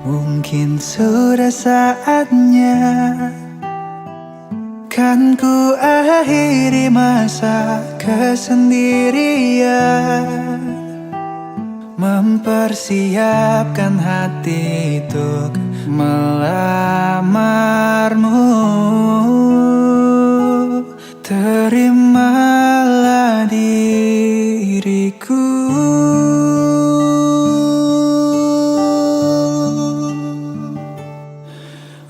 Mungkin sudah saatnya kan ku akhiri masa kesendirian, mempersiapkan hati untuk melamarmu. Terimalah diriku.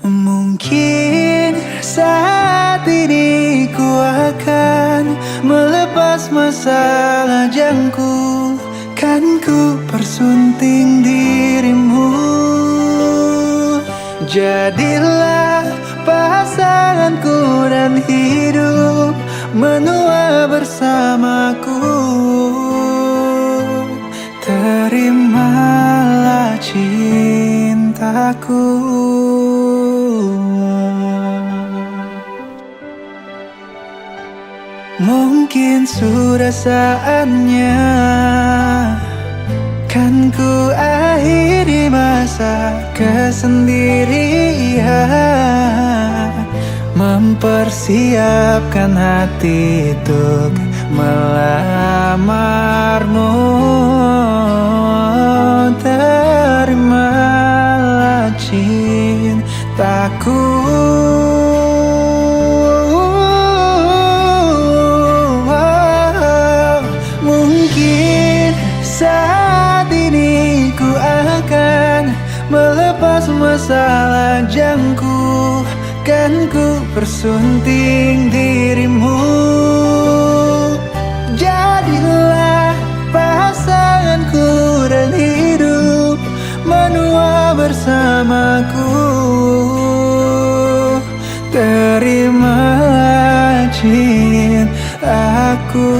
Mungkin saat ini ku akan melepas masalah jangku, kan ku persunting dirimu. Jadilah pasanganku dan hidup menua bersamaku. Terimalah cintaku. Mungkin sudah saatnya kan ku akhiri masa kesendirian, mempersiapkan hati untuk melamarmu. Terimalah cintaku. Saat ini ku akan melepas masalah jangku, kan ku persunting dirimu. Jadilah pasanganku dan hidup menua bersamaku. Terimalah cintaku.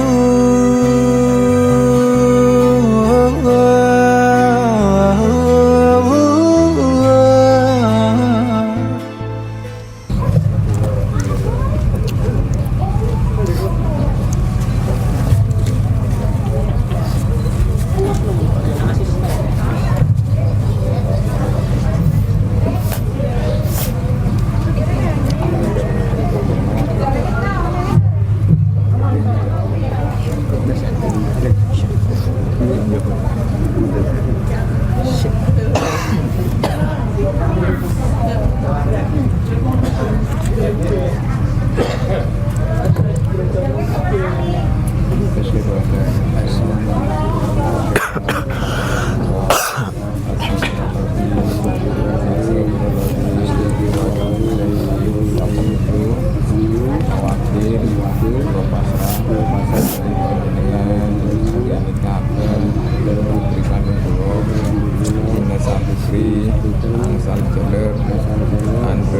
Andra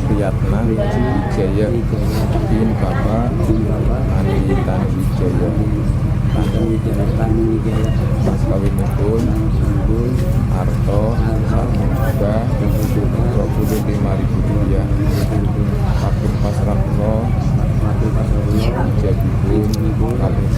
Priyatna Wijaya bin Bapak Ani Tanuwijaya. Mas kawinipun Harto Samuga Rp25.000. Hakim pasrah kula jadipun kalih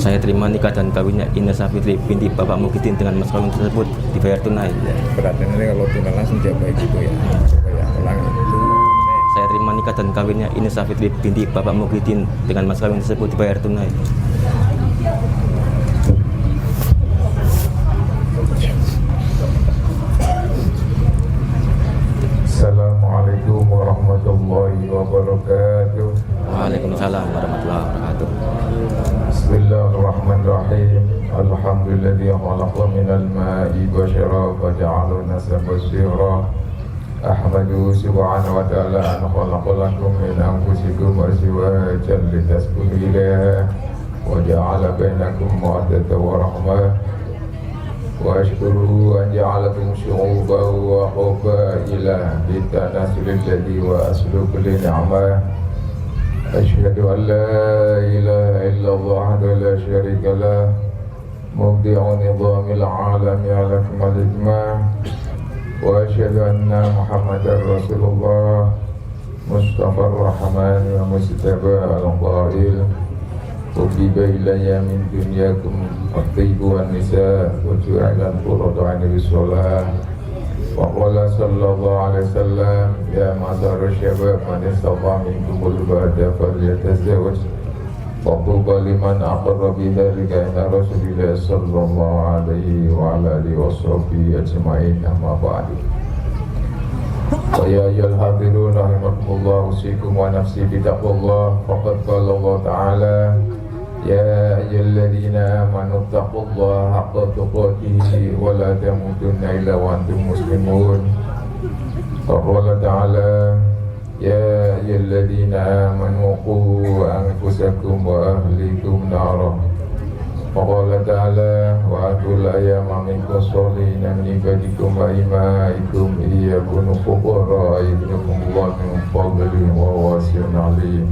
Saya terima nikah dan kawinnya Ines Safitri binti Bapak Muhyiddin dengan mas kawin tersebut dibayar tunai. Berarti ini kalau tunai langsung dia baik gitu ya. Coba ya ulang itu. Saya terima nikah dan kawinnya Ines Safitri binti Bapak Muhyiddin dengan mas kawin tersebut dibayar tunai. Assalamualaikum warahmatullahi wabarakatuh. Waalaikumsalam warahmatullahi wabarakatuh. Bismillahirrahmanirrahim. Alhamdulilladzi khalaqa minal ma'i basyara wa ja'ala nasaba sirra. Ahmadu subhanahu wa ta'ala an khalaqa lakum min anfusikum azwajan litaskunu ilaiha wa ja'ala bainakum mawaddatan wa rahmah. Wa ashkuru an ja'alakum syu'uban wa qabaila litanasulil ladzi wa asluku li ni'mah. أشهد أن لا إله إلا الله وحده لا شريك له مبدع نظام العالم على أكمل الإجماع وأشهد أن محمدا رسول الله مصطفى الرحمن ومجتبى القائل حبب إلي من دنياكم الطيب والنساء وجعلت قرة عيني بالصلاة وقال صلى الله عليه وسلم يا معشر الشباب من استطاع منكم الباءة فليتزوج وطوبى لمن أقر بذلك إلى رسول الله صلى الله عليه وعلى آله وصحبه أجمعين أما بعد ويا أيها الحاضرون رحمكم الله أوصيكم ونفسي بتقوى الله فقد قال الله تعالى يا أيها الذين آمنوا اتقوا الله حق تقاته ولا تموتن إلا وأنتم مسلمون وقال تعالى يا أيها الذين آمنوا قوا أنفسكم وأهليكم نارا وقال تعالى وآتوا الأيام منكم الصالحين من عبادكم وإمائكم إن يكونوا فقراء يغنيكم الله من فضله وهو واسع عليم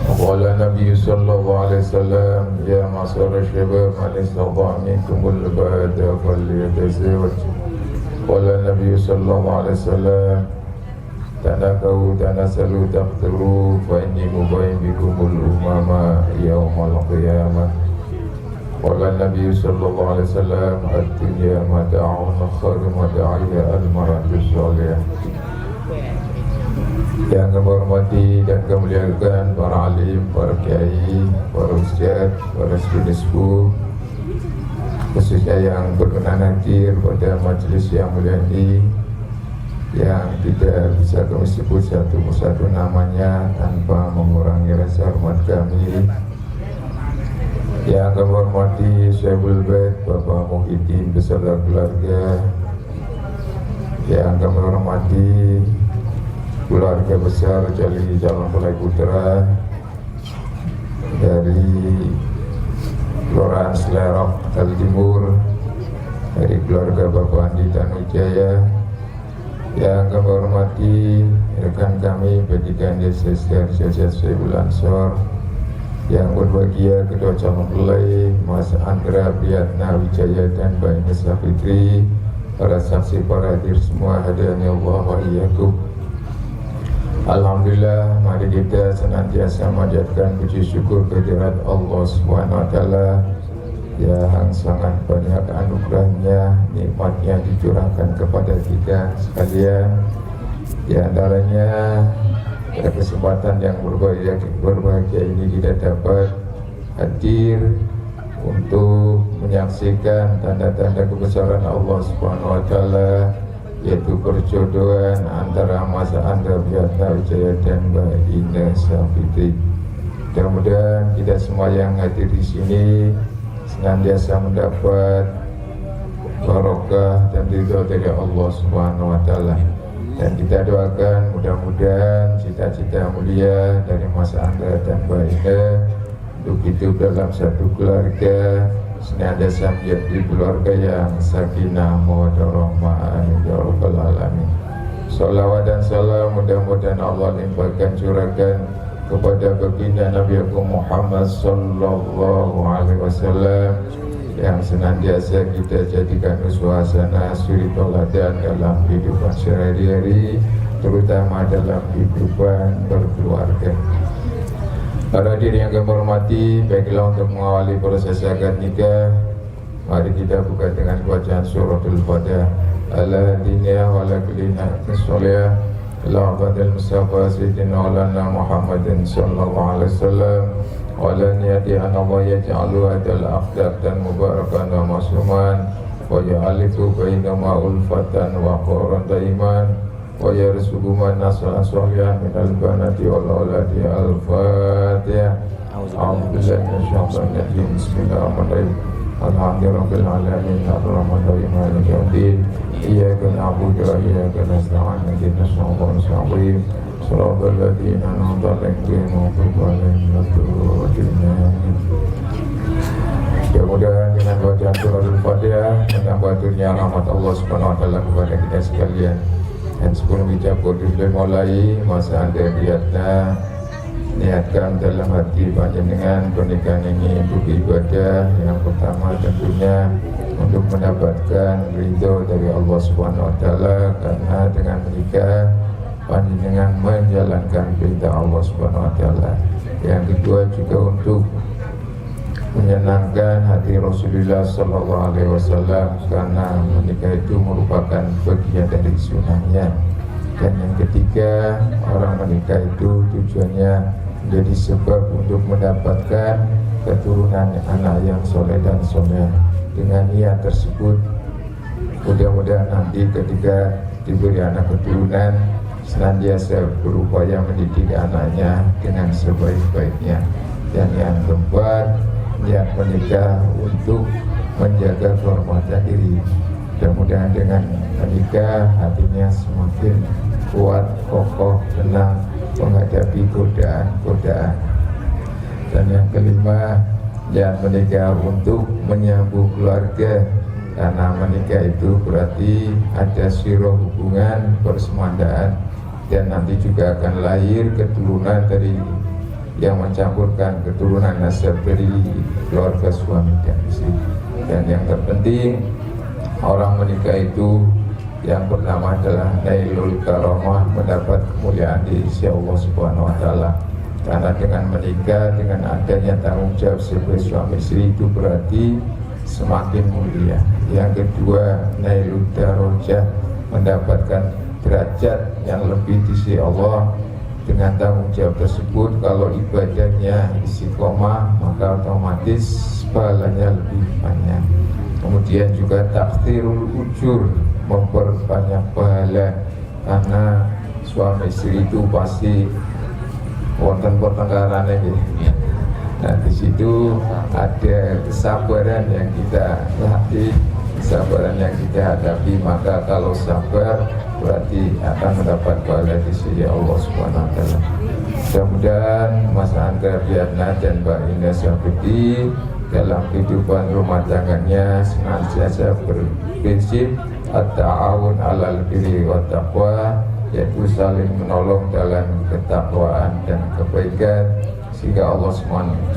وقال النبي صلى الله عليه وسلم يا معشر الشباب من استطاع منكم الباءة فليتزوج قال النبي صلى الله عليه وسلم تناكحوا تناسلوا تقتلوا فإني مبين بكم الأمم يوم القيامة قال النبي صلى الله عليه وسلم الدنيا متاع خير متاعها المرأة الصالحة. Yang kami hormati dan kami muliakan para alim, para kiai, para ustaz, para sepuh, khususnya yang berkenan hadir pada majelis yang mulia ini, yang tidak bisa kami sebut satu persatu namanya tanpa mengurangi rasa hormat kami. Yang kami hormati Syekhul Bait Bapak Muhyiddin beserta keluarga. Yang kami hormati keluarga besar Jali Jalan Balai Putra dari Kelurahan Selerok Kali Timur, dari keluarga Bapak Andi Tanujaya. Yang kami hormati rekan kami Pendidikan Desa Syekhul Ansor, yang berbahagia kedua calon pelai Mas Andra Priyatna Wijaya dan Mbak Ines Fitri, para saksi, para hadir semua, hadani Allah wa iyyakum. Alhamdulillah, mari kita senantiasa manjatkan puji syukur kehadirat Allah Subhanahu wa taala yang sangat banyak anugerahnya, nikmatnya dicurahkan kepada kita sekalian. Di antaranya pada kesempatan yang berbahagia ini kita dapat hadir untuk menyaksikan tanda-tanda kebesaran Allah Subhanahu wa taala, yaitu perjodohan antara Mas Andra Priyatna Wijaya dan Mbak Ines Fitri. Mudah-mudahan kita semua yang hadir di sini senantiasa mendapat barokah dan ridho dari Allah Subhanahu wa taala. Dan kita doakan mudah-mudahan cita-cita mulia dari Mas Andra dan Mbak Ines untuk hidup dalam satu keluarga senantiasa menjadi keluarga yang sakinah mawaddah rahmah, amin ya rabbal alamin. Salawat dan salam mudah-mudahan Allah limpahkan curahkan kepada baginda Nabi Muhammad sallallahu alaihi wasallam yang senantiasa kita jadikan uswah hasanah, suri tauladan dalam kehidupan sehari-hari, terutama dalam kehidupan berkeluarga. Para hadirin yang kami hormati, baiklah untuk mengawali proses akad nikah, mari kita buka dengan bacaan suratul Fatihah. Ala diniyah wa ala kulli na'atin sholiyah ila abadil mustafa sayyidina ulana Muhammadin sallallahu alaihi wasallam wa ala niyati anallah yaj'alu adal aqdar dan mubarakan wa masuman wa ya'alifu bainama ulfatan wa quran daiman wa yarzuqu man nasala sholihan minal banati wal auladi al-fatihah. A'udzubillahi minasyaitonir rajim. Bismillahirrahmanirrahim. Alhamdulillahirabbil alamin arrahmanirrahim maliki yaumiddin. Iyyaka na'budu wa iyyaka nasta'in ihdinas siratal mustaqim. Shiratal ladzina an'amta 'alaihim ghairil maghdubi 'alaihim. Mudah-mudahan dengan bacaan surah Al-Fatihah menambah dunia rahmat Allah Subhanahu wa taala kepada kita sekalian. Dan sebelum ucapkan dimulai masa anda niatnya, niatkan dalam hati panjenengan pernikahan ini untuk ibadah yang pertama tentunya untuk mendapatkan ridho dari Allah Subhanahu Wa Taala, karena dengan menikah panjenengan menjalankan perintah Allah Subhanahu Wa Taala. Yang kedua juga untuk menyenangkan hati Rasulullah Sallallahu Alaihi Wasallam, karena menikah itu merupakan bagian dari sunnahnya. Dan yang ketiga, orang menikah itu tujuannya menjadi sebab untuk mendapatkan keturunan anak yang soleh dan soleh. Dengan niat tersebut, mudah-mudahan nanti ketika diberi anak keturunan senantiasa berupaya mendidik anaknya dengan sebaik-baiknya. Dan yang keempat, niat menikah untuk menjaga kehormatan diri. Mudah-mudahan dengan menikah hatinya semakin kuat, kokoh, tenang menghadapi godaan-godaan. Dan yang kelima, niat menikah untuk menyambung keluarga, karena menikah itu berarti ada sirah hubungan persemandaan, dan nanti juga akan lahir keturunan dari yang mencampurkan keturunan nasab dari keluarga suami dan istri. Dan yang terpenting, orang menikah itu yang pertama adalah nailul karamah, mendapat kemuliaan di sisi Allah Subhanahu Wa Taala. Karena dengan menikah, dengan adanya tanggung jawab sebagai suami istri, itu berarti semakin mulia. Yang kedua, nailul darajah, mendapatkan derajat yang lebih di sisi Allah. Dengan tanggung jawab tersebut, kalau ibadahnya istiqomah, maka otomatis pahalanya lebih banyak. Kemudian juga takdirul ujur, memperbanyak pahala, karena suami istri itu pasti wonten pertengkaran ini. Nah, di situ ada kesabaran yang kita latih, kesabaran yang kita hadapi. Maka kalau sabar berarti akan mendapat pahala di sisi Allah Subhanahu Wa Taala. Mudah-mudahan Mas Andra Biatna dan Mbak Indah Syafidi dalam kehidupan rumah tangganya senantiasa berprinsip at-ta'awun 'alal birri wat taqwa, yaitu saling menolong dalam ketakwaan dan kebaikan, sehingga Allah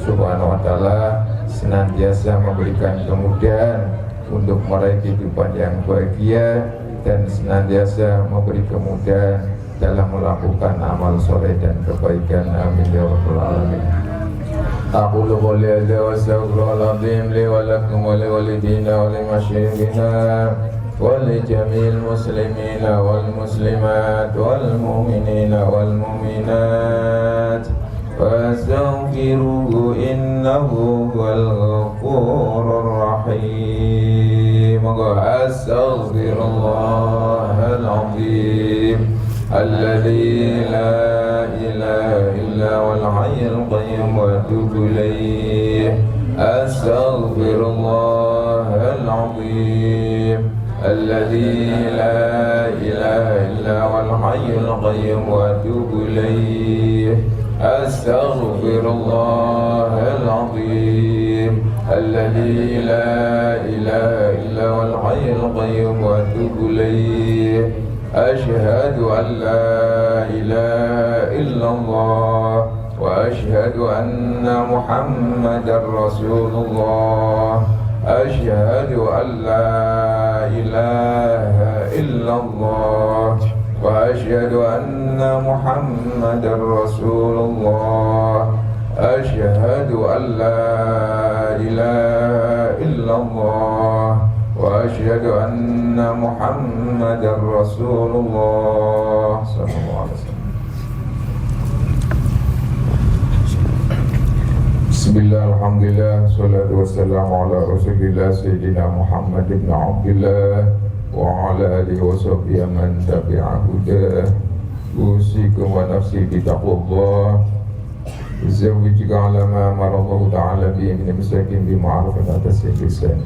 Subhanahu Wa Taala senantiasa memberikan kemudahan untuk meraih kehidupan yang bahagia, dan senantiasa memberi kemudahan dalam melakukan amal soleh dan kebaikan. Amin ya rabbal alamin. Aqulu qouli hadza wa astaghfirul azim li wa lakum wa li walidina wa li masyayikhina wa li jami'il muslimina wal muslimat wal mu'minina wal mu'minat fastaghfiruhu innahu huwal ghafurur rahim. Astaghfirullahal azim alladzi la ilaha illa huwal hayyul qayyum wa atubu ilaih. Astaghfirullahal azim alladzi la ilaha illa huwal hayyul qayyum wa atubu ilaih. Astaghfirullahal azim alladzi la ilaha illa huwal hayyul qayyum wa atubu ilaih. Asyhadu an la ilaha illallah wa asyhadu anna Muhammadar Rasulullah. Asyhadu an la ilaha illallah wa asyhadu anna Muhammadar Rasulullah. Asyhadu an la ilaha illallah wa asyhadu anna Muhammadar Rasulullah sallallahu alaihi wasallam. Bismillah, alhamdulillah, salatu wassalamu ala rasulillah sayyidina Muhammad ibn Abdullah wa ala alihi wa sahbihi man tabi'a hudah. Usikum wa nafsi bi taqwallah. Zawwijika ala ma amara Allah ta'ala bi min masakin bi ma'rufin atas ihsan.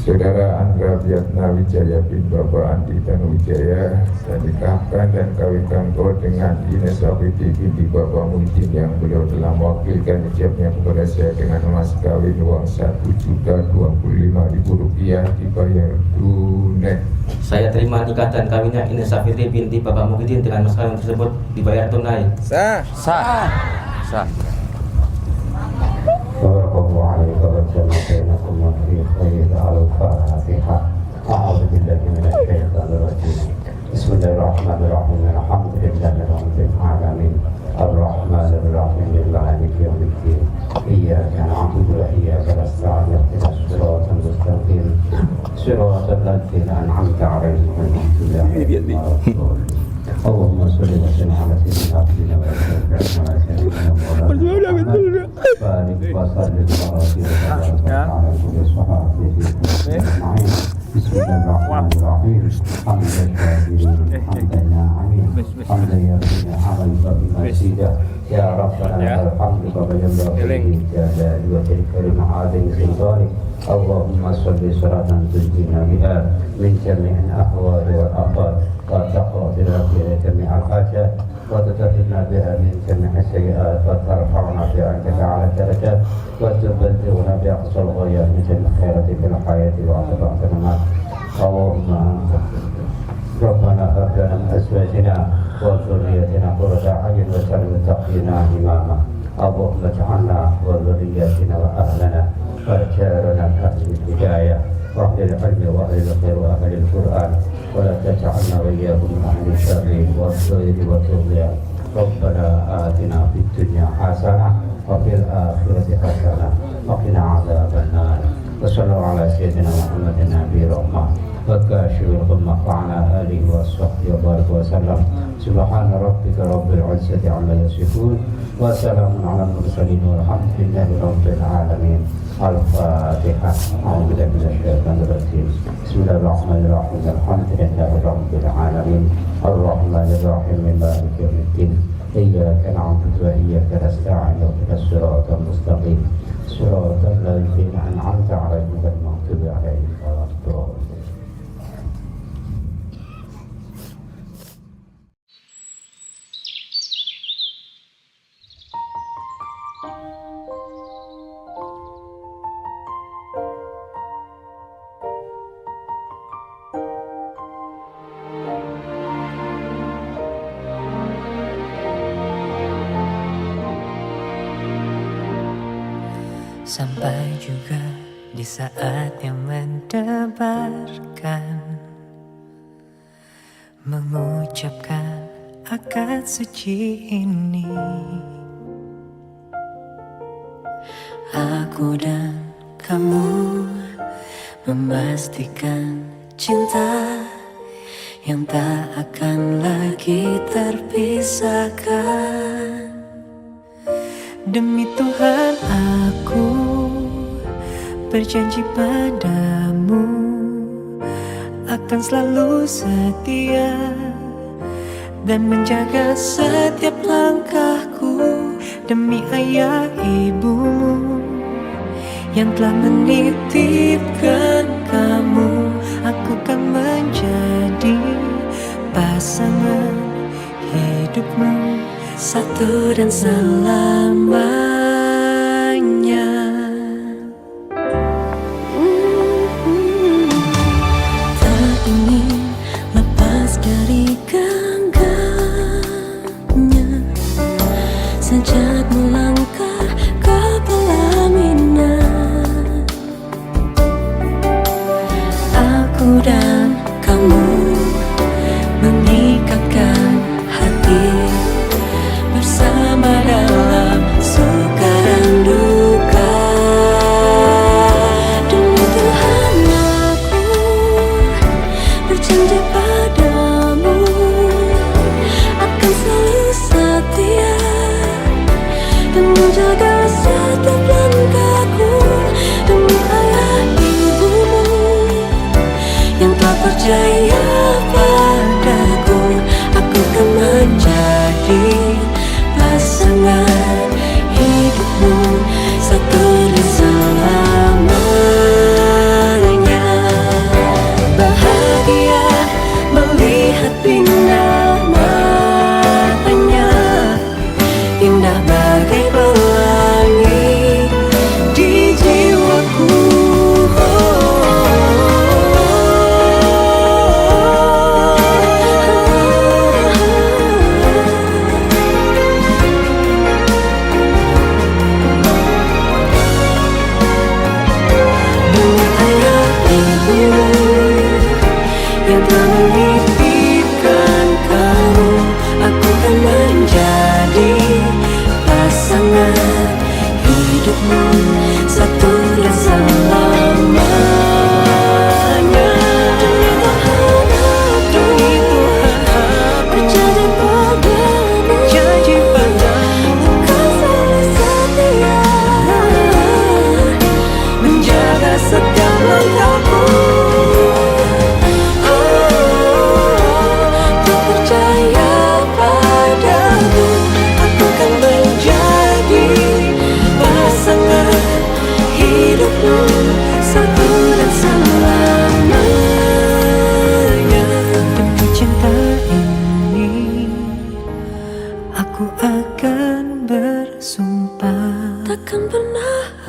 Saudara Andra Biatna Wijaya bin Bapak Andi Tanuwijaya, saya nikahkan dan kawinkan kau dengan Ines Safitri binti Bapak Muhyiddin yang beliau telah mewakilkan ijabnya kepada saya dengan mas kawin uang Rp1.025.000 dibayar tunai. Saya terima nikah dan kawinnya Ines Safitri binti Bapak Muhyiddin dengan mas kawin tersebut dibayar tunai. Sah. Sah. Sah. Barakallahu alaihi wa bainakum wa fi khair al-Fatihah. A'udzu billahi minasy syaithanir rajim. Bismillahirrahmanirrahim. Alhamdulillahi rabbil alamin. Ar-Rahmanir Rahim. Maliki yaumiddin. Iyyaka na'budu wa iyyaka nasta'in. Ihdinas siratal mustaqim. Siratal ladzina an'amta 'alaihim ghairil maghdubi 'alaihim. Allahumma shalli wa sallim ala sayyidina Muhammadin wa ala alihi wa sahbihi. Barik wa sallim ala Bismillahirrahmanirrahim. Hamdan syakirin, hamdan na'amin, hamdan yarina amal babi masjidah. Ya Rabbana alhamdu wa bayyallahu jalla wa karim hadin sultani. Allahumma shalli salatan tujina biha min jami'in ahwal wal afad wa taqaddina biha jami'al hajat wa tatahina biha min jami'is sayyi'at wa tarfa'una biha ala darajat wa tuballighuna bi aqsal ghayat min jami'il khairati fil hayati wa asbaqil mamat. Allahumma Rabbana hab lana min azwajina wa dhurriyyatina qurrata a'yun waj'alna muttaqina imama. Allahumma ij'alna wa dhurriyyatina wa ahlana وجعلنا من أهل الهداية وأهل العلم وأهل الخير وأهل القرآن ولا تجعلنا وإياهم من أهل الشر والخير والطغيان. ربنا آتنا في الدنيا حسنة وفي الآخرة حسنة وقنا عذاب النار. وصلى الله على سيدنا محمد النبي الرحمة وكاشف الغمة وعلى آله وصحبه وبارك وسلم. سبحان ربك رب العزة عما يصفون وسلام على المرسلين والحمد لله رب العالمين. Al-Fatihah. A'udzubillahi minasyaitonir rajim. Bismillahirrahmanirrahim. Alhamdulillahi rabbil alamin. Ar-Rahmanir Rahim. Maliki yaumiddin. Iyyaka na'budu wa iyyaka nasta'in. Ihdinas siratal mustaqim. Siratal ladzina an'amta 'alaihim ghairil maghdubi 'alaihim waladdallin. Sampai juga di saat yang mendebarkan, mengucapkan akad suci ini. Aku dan kamu memastikan cinta yang tak akan lagi terpisahkan. Demi Tuhan aku berjanji padamu akan selalu setia dan menjaga setiap langkahku. Demi ayah ibumu yang telah menitipkan kamu, aku kan menjadi pasangan hidupmu satu dan selamanya. Tak ingin lepas dari genggamnya sejak melangkah ke pelaminan. Aku dan kamu mengikatkan hati bersama dalam Aku akan bersumpah, takkan pernah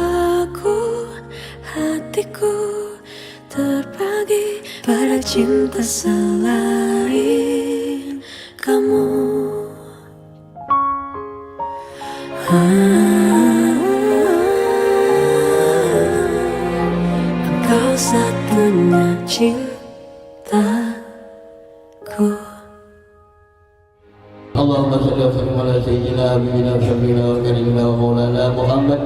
hatiku terbagi pada cinta selain kamu. Engkau satunya cintaku. Allahumma salli wa sallim ala sayyidina habibina wa syafiina wa karimina wa maulana Muhammad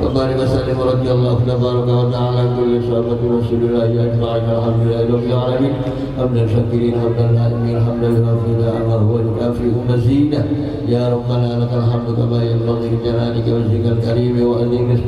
wa barik wa sallim radhiyallahu tabaraka wa ta'ala kulli sahabati rasulillah ajma'in alhamdulillahi rabbil alamin hamdan syakirin hamdan na'imin hamdan wafida amma huwa yukafi'u mazidah ya rabbana lakal hamdu kama yanbaghi li jalalika wa wajhikal karim wa adhimis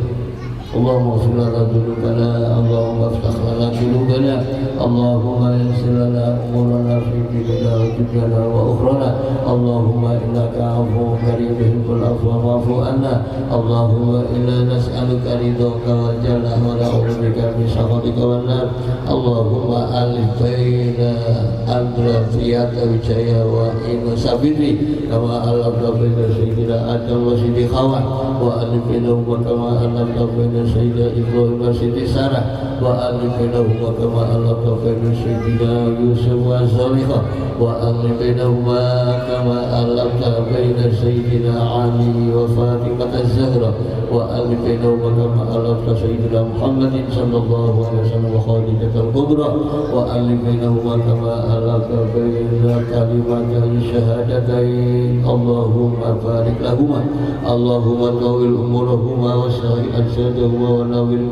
Allahumma ighfir lana dhunubana Allahumma iftah lana qulubana Allahumma yassir lana umurana fi dinina wa dunyana wa ukhrana Allahumma innaka 'afuwwun karim tuhibbul 'afwa fa'fu 'anna Allahumma inna nas'aluka ridhaka wal jannah wa na'udzubika min sakhatika wan nar Allahumma alif baina amra fiyata wijaya wa inu sabiri kama alafna baina sayyidina Adam wa sidi Khawan wa alif bainahuma kama alafna baina Sayyidina Ibrahim wa Siti Sarah wa alif bainahuma kama alafna baina Sayyidina Yusuf wa Zulaikha wa alif bainahuma kama alafna baina Sayyidina Ali wa Fatimah Az-Zahra wa alif bainahuma kama alafna Sayyidina Muhammadin sallallahu alaihi wasallam wa Khadijah al-Kubra wa alif bainahuma kama alafna baina kalimatai syahadatain Allahumma barik lahuma Allahumma tawil umurahuma wa syahi ajsadahuma wa nawil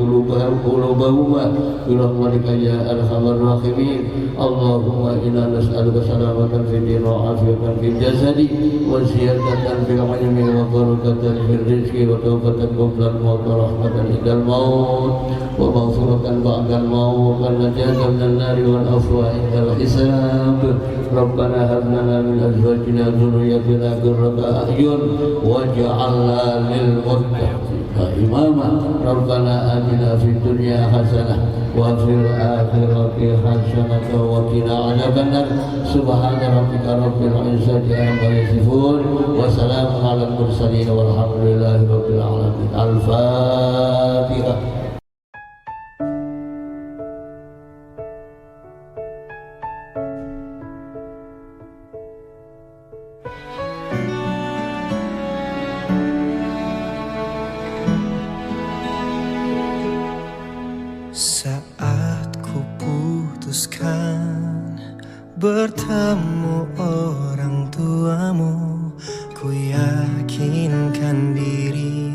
qulubahuma birahmatika ya arhamar rahimin Allahumma inna nas'aluka salamatan fid din wa afiyatan fil jasadi wa ziyadatan fil ilmi wa barakatan fil rizqi wa tawbatan qabla al-maut wa rahmatan indal maut wa maghfiratan ba'dal maut wa najatan minan nari wal afwa indal hisab Rabbana hab lana min azwajina dhurriyyatina qurrata a'yun waj'alna lil muttaqina imama Rabbana atina fid dunya hasanah wa fil akhirati hasanah wa qina adzabannar subhana rabbika rabbil izzati amma yasifun wa salamun alal mursalin walhamdulillahi rabbil alamin al-fatihah. Saat ku putuskan bertemu orang tuamu, ku yakinkan diri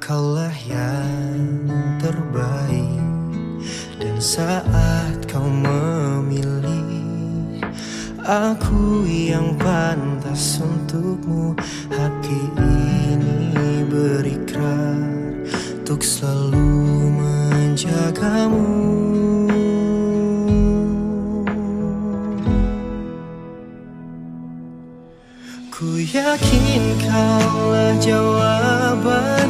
kaulah yang terbaik. Dan saat kau memilih aku yang pantas untukmu, hati ini berikrar untuk selalu menjagamu. Ku yakin kaulah jawaban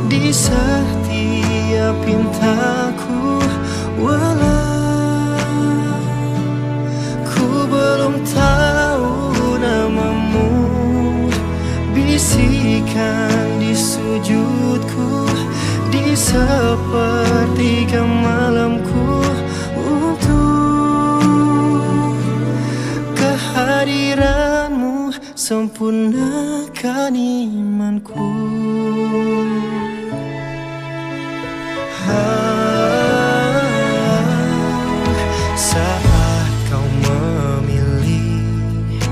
di setiap pintaku, walau ku belum tahu namamu. Bisikan di sujudku di sepertiga malamku untuk kehadiranmu sempurnakan imanku. Saat kau memilih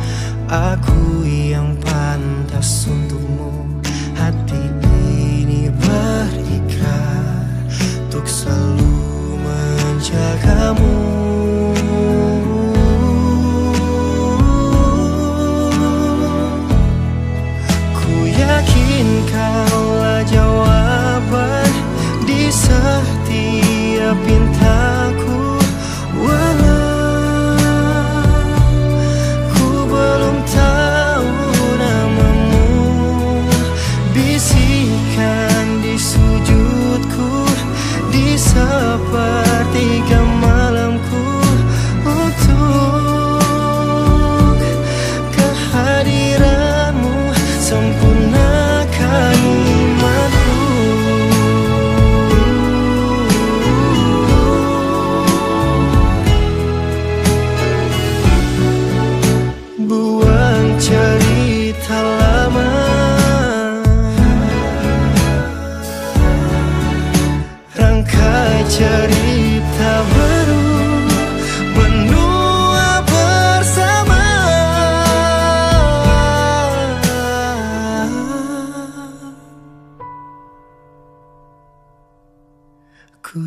aku yang pantas untukmu, hati ini berikrar untuk selalu menjagamu. Ku yakin kaulah jawaban di setiap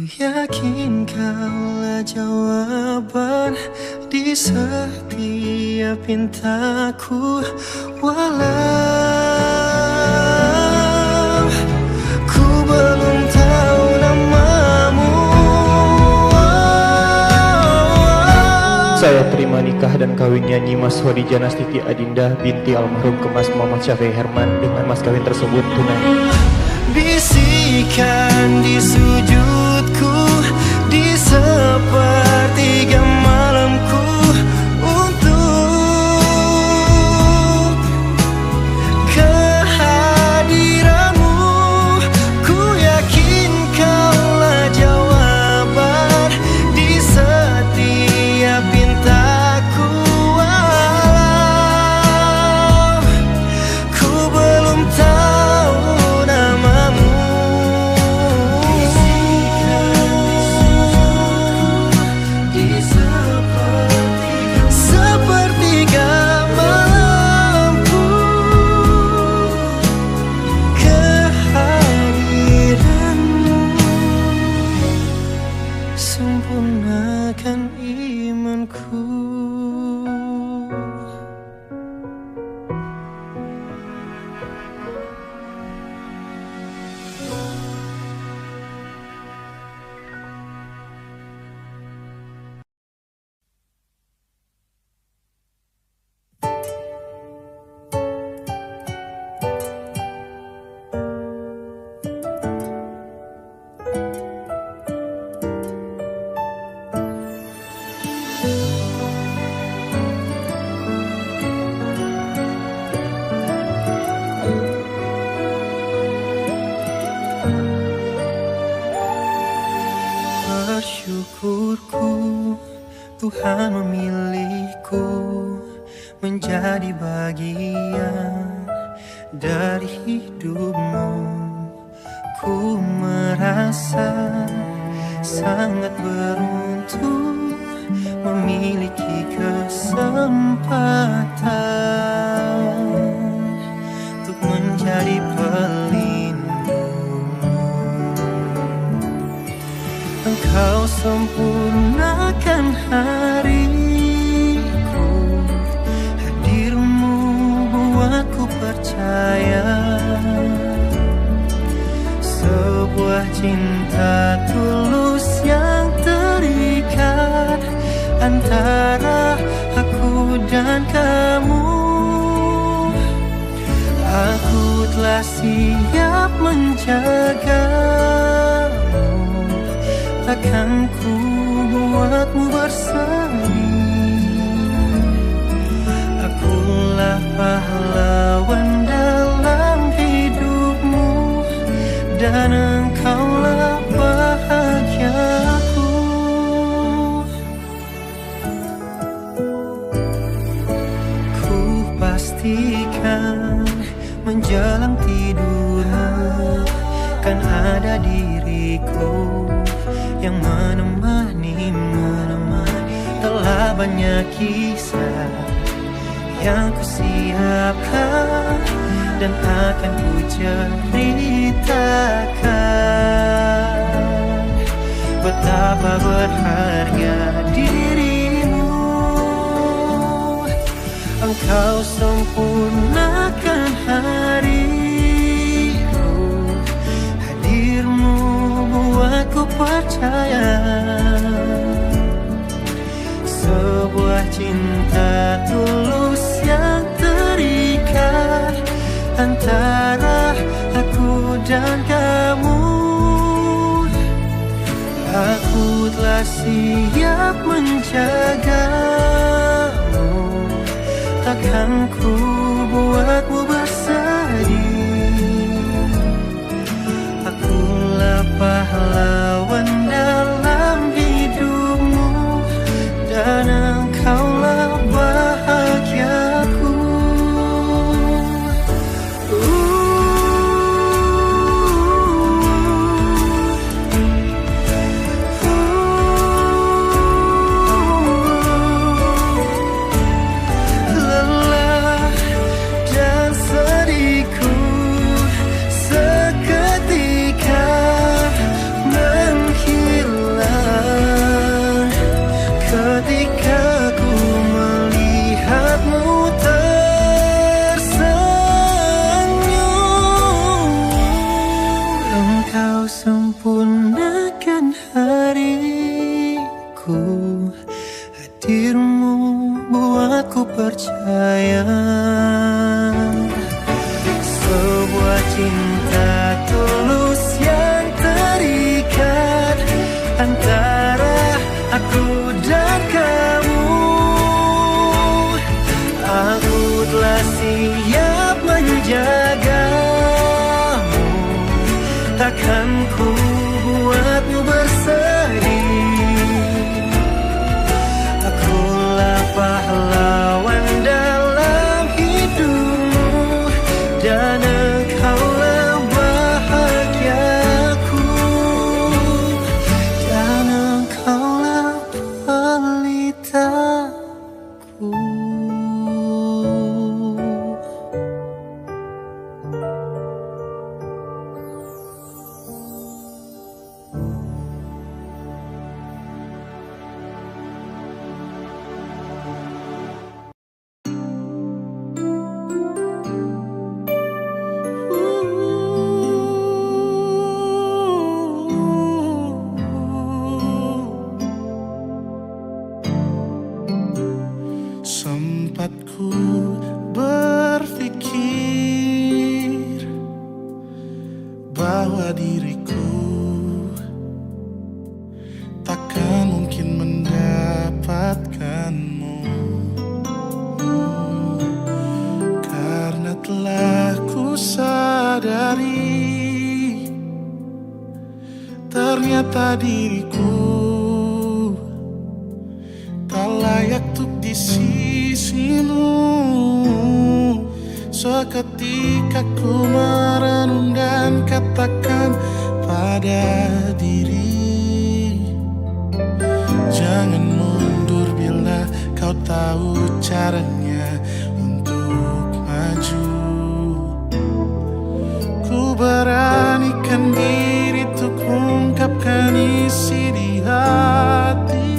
yakin kaulah jawaban di setiap pintaku, walau ku belum tahu namamu. Saya terima nikah dan kawinnya Nyi Mas Khadijah Nastiti Adinda binti almarhum Kemas Muhammad Syafi'i Herman dengan mas kawin tersebut tunai. Bisikan di sujudku, di sepertiga malamku, untuk kehadiranmu. Ku yakin kaulah jawaban di setiap pintaku, walau ku belum tahu namamu. Di sepertiga malamku, kehadiranmu sempurnakan imanku. Bersyukurku Tuhan memilihku menjadi bagian dari hidupmu. Ku merasa sangat beruntung memiliki kesempatan untuk menjadi pelindungmu. Engkau sempurnakan hariku, hadirmu buatku percaya sebuah cinta tulus yang terikat antara aku dan kamu. Aku telah siap menjagamu, takkan ku buatmu bersedih. Akulah pahlawan dalam hidupmu dan engkaulah bahagiaku. Ku pastikan menjelang tidurmu kan ada diriku yang menemanimu. Telah banyak kisah yang kusiapkan dan akan ku ceritakan betapa berharga dirimu. Engkau sempurnakan hariku, hadirmu buatku percaya sebuah cinta tulus yang terikat antara aku dan kamu. Aku telah siap menjagamu, takkan ku buatmu bersedih. Akulah pahlawan dalam hidupmu dan engkaulah bahagiaku. Lelah pada diriku, takkan mungkin mendapatkanmu, karena telah ku sadari ternyata diriku tak layak untuk di sisimu. Seketika ku merenung dan katakan pada diri, jangan mundur bila kau tahu caranya untuk maju. Ku beranikan diri untuk ungkapkan isi di hati.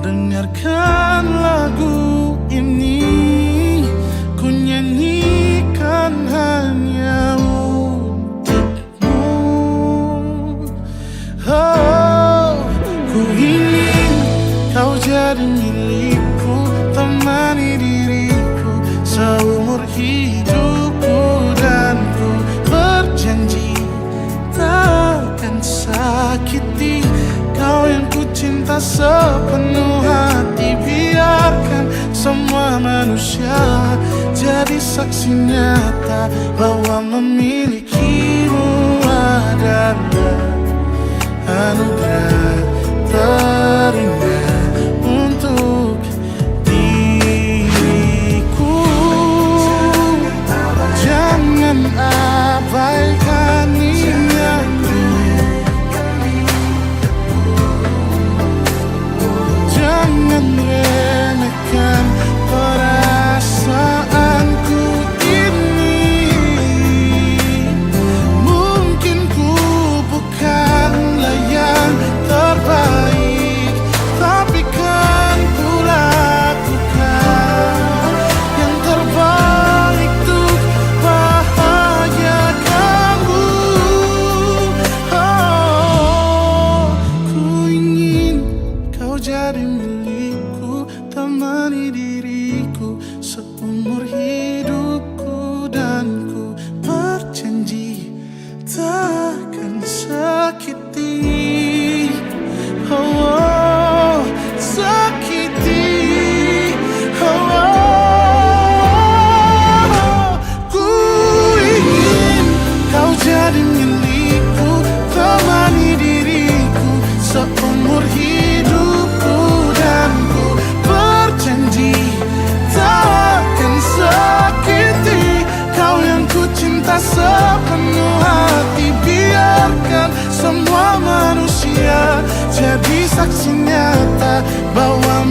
Dengarkan lagu ini, ku nyanyikan hanya untukmu. Oh, ku ingin kau jadi milikku, temani diriku seumur hidupku, dan ku berjanji takkan sakiti kau yang ku cinta sepenuh hati. Biarkan semua manusia jadi saksi nyata bahwa memilikimu adalah anugerah terindah untuk diriku. Jangan abaikan niatku, jangan remehkan perasaanku ini. Mungkin ku bukanlah yang terbaik, tapi kan ku lakukan yang terbaik untuk bahagiakanmu. Oh, ku ingin kau jadi milikku, temani diriku seumur hidupku, dan ku berjanji takkan sakiti, oh, sakiti, oh. Ku ingin kau jadi milikku, temani diriku seumur hidupku, dan ku berjanji takkan sakiti kau yang ku cinta sepenuh hati. Biarkan semua manusia jadi saksi nyata bahwa